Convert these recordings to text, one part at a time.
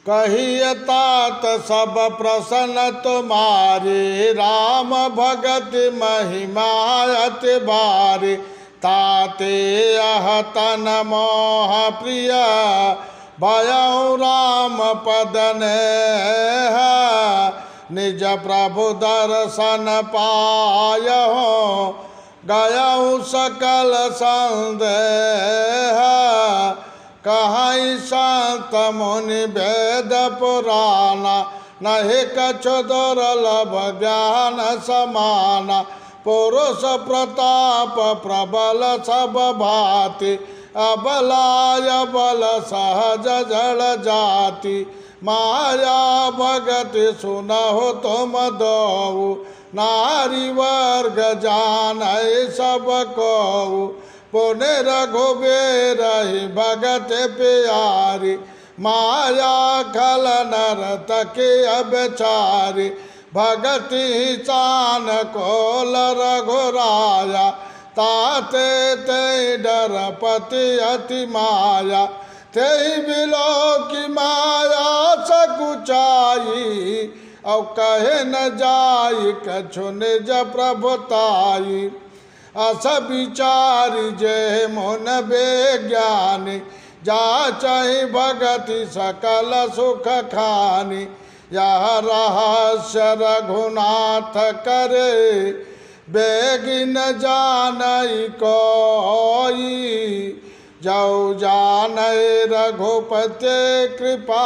कहिए तात सब प्रसन्न तुम्हारे, राम भगत महिमा अति भारी। ताते अहतन मोह प्रिय, भयउ राम पद नेह। निज प्रभु दर्शन पायहु, गयउ सकल संदेह। कहीं संत मुनि वेद पुराना, नहीं कछु दुर्लभ ज्ञान समाना। पुरुष प्रताप प्रबल सब भाति, अबलाय बल सहज जड़ जाति। माया भगति सुनहु तुम दोऊ, नारी वर्ग जानै सब कोऊ। पुण्य रघुबीर भगत प्यारी, माया खल नर्तकी अबचारी। भगति चान कोल रघुराया, ताते ते डरपति अति माया। ते बिलो की माया सकुचाई, औ कहे न जाई कछु निज प्रभुताई। अस विचारी जय मन बेज्ञानी, जा चाहि भगति सकल सुख खानी। यह रहस्य रघुनाथ करे, बेगिन जानई कोई। जौ जानई रघुपति कृपा,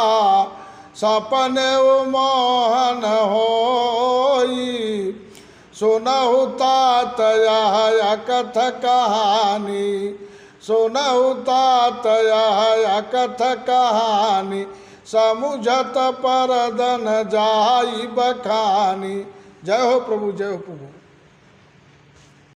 सपने मोहन होई। सुनहु तात यह कथ कहानी, सुनहु तात यह कथ कहानी। समुझत परदन जाई बखानी। जय हो प्रभु, जय हो प्रभु।